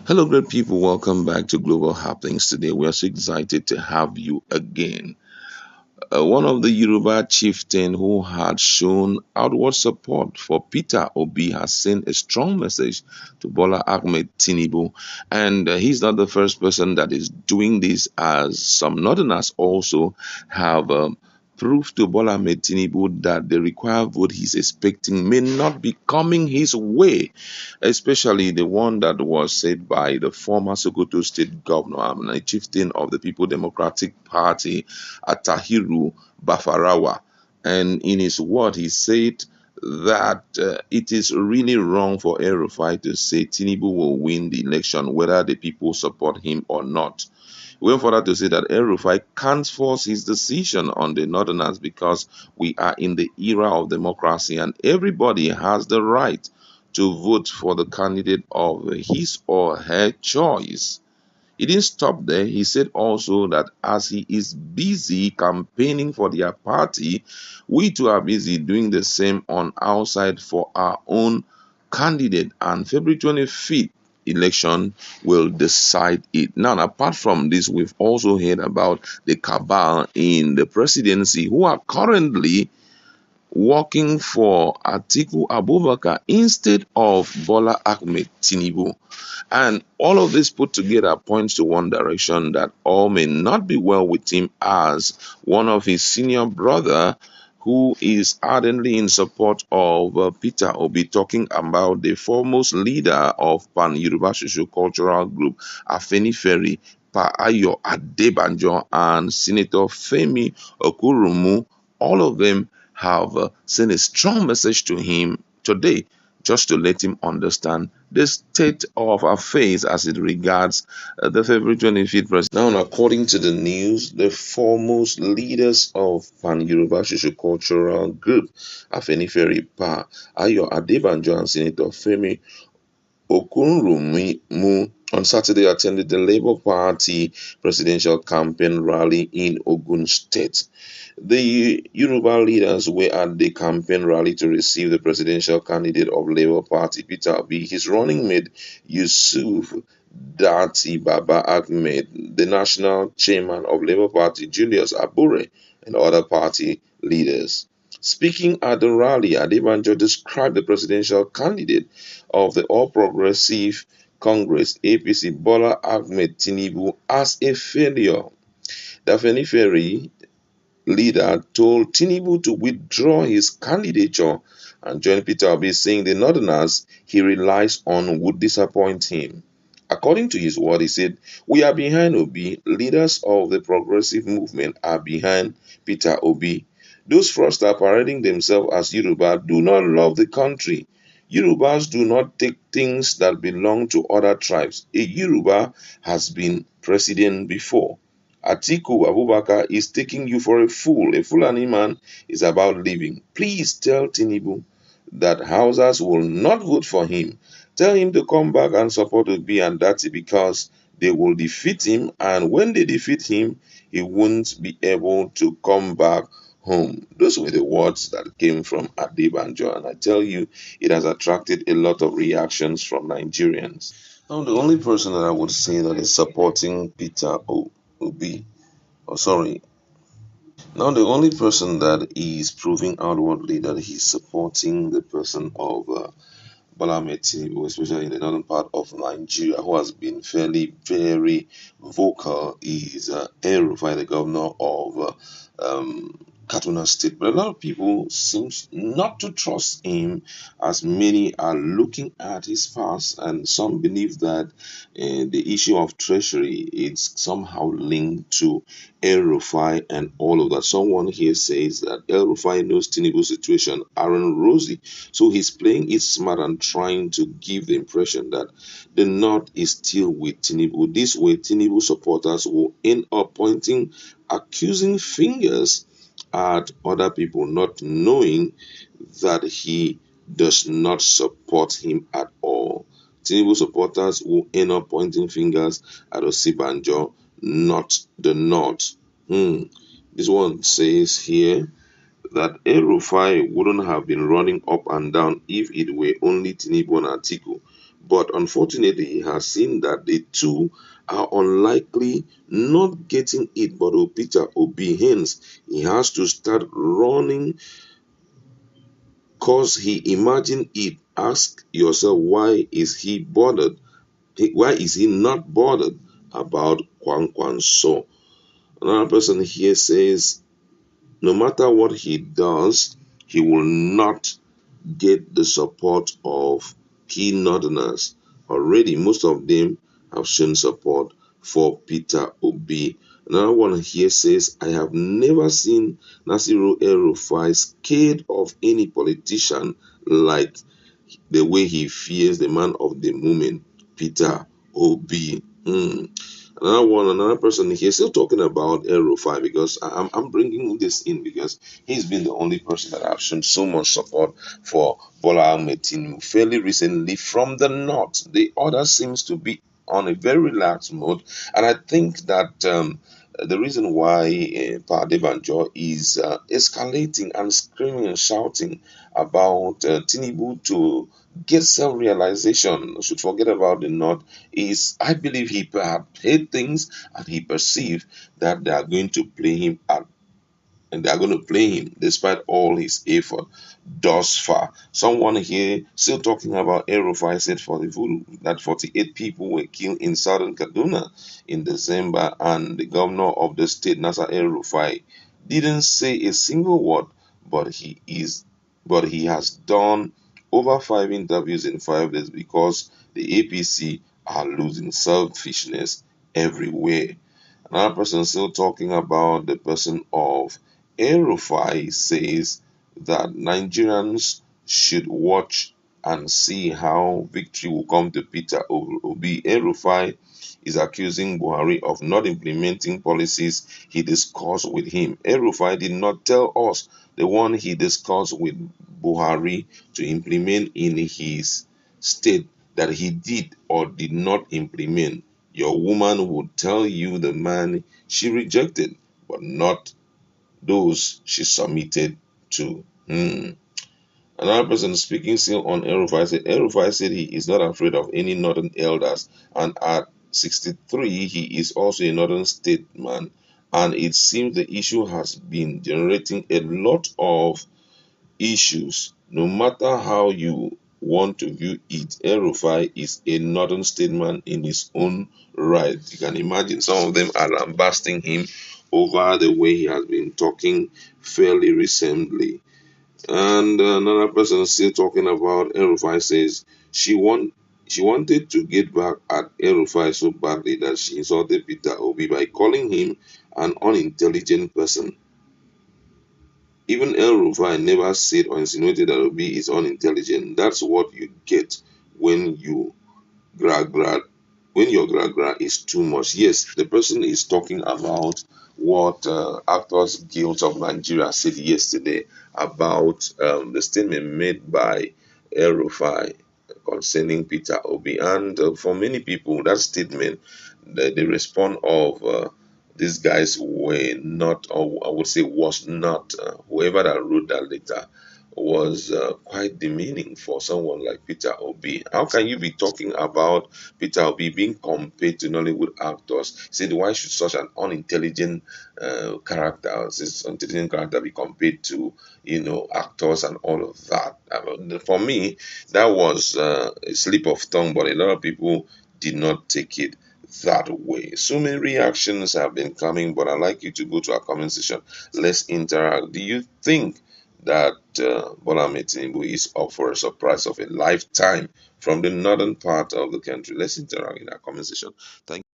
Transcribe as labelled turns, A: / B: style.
A: Hello, great people. Welcome back to Global Happenings. Today, we are so excited to have you again. One of the Yoruba chieftain who had shown outward support for Peter Obi has sent a strong message to Bola Ahmed Tinubu, and he's not the first person that is doing this, as some Northerners also have proved to Bola Ahmed Tinubu that the required vote he's expecting may not be coming his way, especially the one that was said by the former Sokoto State Governor and a chieftain of the People Democratic Party, Atahiru Bafarawa. And in his word, he said that it is really wrong for El-Rufai to say Tinubu will win the election, whether the people support him or not. He went further to say that El-Rufai can't force his decision on the Northerners because we are in the era of democracy and everybody has the right to vote for the candidate of his or her choice. He didn't stop there. He said also that as he is busy campaigning for their party, we too are busy doing the same on our side for our own candidate. And February 25th election will decide it. Now, apart from this, we've also heard about the cabal in the presidency who are currently working for Atiku Abubakar instead of Bola Ahmed Tinubu. And all of this put together points to one direction, that all may not be well with him, as one of his senior brother who is ardently in support of Peter Obi, talking about the foremost leader of Pan Yoruba Social Cultural Group, Afenifere, Pa Ayo Adebanjo, and Senator Femi Okurumu. All of them have sent a strong message to him today, just to let him understand the state of affairs as it regards the February 25th president. Now, according to the news, the foremost leaders of Pan Yoruba Social Cultural Group, Afenifere, Pa Ayo Adebanjo, and Senator Femi Ogunrumi on Saturday attended the Labour Party presidential campaign rally in Ogun State. The Yoruba leaders were at the campaign rally to receive the presidential candidate of Labour Party, Peter Obi, his running mate, Yusuf Dati Baba Ahmed, the national chairman of Labour Party, Julius Abure, and other party leaders. Speaking at the rally, Adebanjo described the presidential candidate of the All Progressive Congress (APC), Bola Ahmed Tinubu, as a failure. The Afenifere leader told Tinubu to withdraw his candidature and join Peter Obi, saying the Northerners he relies on would disappoint him. According to his word, he said, "We are behind Obi. Leaders of the progressive movement are behind Peter Obi. Those fraudsters parading themselves as Yoruba do not love the country. Yorubas do not take things that belong to other tribes. A Yoruba has been president before. Atiku Abubakar is taking you for a fool. A Fulani man is about leaving. Please tell Tinubu that Hausas will not vote for him. Tell him to come back and support Obi and Dati because they will defeat him, and when they defeat him, he won't be able to come back home." Those were the words that came from Adebanjo, and I tell you, it has attracted a lot of reactions from Nigerians. Now, the only person that I would say that is supporting Peter Obi, oh sorry, now the only person that is proving outwardly that he's supporting the person of Bola Ahmed Tinubu, especially in the northern part of Nigeria, who has been fairly very vocal, is El-Rufai, the governor of Kaduna State. But a lot of people seems not to trust him, as many are looking at his past, and some believe that the issue of treasury is somehow linked to El-Rufai and all of that. Someone here says that El-Rufai knows Tinubu's situation aren't rosy, so he's playing it smart and trying to give the impression that the North is still with Tinubu. This way, Tinubu supporters will end up pointing accusing fingers at other people, not knowing that he does not support him at all. Tinubu supporters will end up pointing fingers at Osibanjo, not the North. This one says here that El-Rufai wouldn't have been running up and down if it were only Tinubu and Atiku. But unfortunately, he has seen that the two are unlikely not getting it, but Peter Obi, hence, he has to start running cause he imagined it. Ask yourself, why is he bothered? Why is he not bothered about Kwan Kwan So? Another person here says, no matter what he does, he will not get the support of key northerners. Already, most of them have shown support for Peter Obi. Another one here says, I have never seen Nasiru El-Rufai scared of any politician like the way he fears the man of the moment, Peter Obi. Another person here still talking about El Rufai, because I'm bringing this in because he's been the only person that I've shown so much support for Bola Ahmed Tinubu fairly recently from the north. The other seems to be on a very relaxed mode, and I think that the reason why Pa Debanjo is escalating and screaming and shouting about Tinubu to get self-realization, should forget about the north, is I believe he perhaps heard things and he perceived that they are going to play him at and they are going to play him despite all his effort thus far. Someone here still talking about Erufai said for the voodoo that 48 people were killed in southern Kaduna in December, and the governor of the state, Nasser Erufai, didn't say a single word, but he has done over 5 interviews in 5 days because the APC are losing selfishness everywhere. Another person still talking about the person of Erufai says that Nigerians should watch and see how victory will come to Peter Obi. Erufai is accusing Buhari of not implementing policies he discussed with him. Erufai did not tell us the one he discussed with Buhari to implement in his state that he did or did not implement. Your woman would tell you the man she rejected, but not those she submitted to. Another person speaking still on Erufai said he is not afraid of any northern elders, and at 63 he is also a northern statesman, and it seems the issue has been generating a lot of issues. No matter how you want to view it, El-Rufai is a northern statesman in his own right. You can imagine some of them are lambasting him over the way he has been talking fairly recently. And another person still talking about El-Rufai says she wanted to get back at El-Rufai so badly that she insulted Peter Obi by calling him an unintelligent person. Even El-Rufai never said or insinuated that Obi is unintelligent. That's what you get when you gra gra when your gra gra is too much. Yes, the person is talking about what Actors Guild of Nigeria said yesterday about the statement made by El-Rufai concerning Peter Obi. And for many people, that statement, the response of these guys were not, or I would say was not, whoever that wrote that letter was quite demeaning for someone like Peter Obi. How can you be talking about Peter Obi being compared to Nollywood actors? Said, why should such an unintelligent this intelligent character be compared to, actors and all of that? For me, that was a slip of tongue, but a lot of people did not take it that way. So many reactions have been coming, but I'd like you to go to our comment section. Let's interact. Do you think that Bola Ahmed Tinubu is up for a surprise of a lifetime from the northern part of the country? Let's interact in our comment section. Thank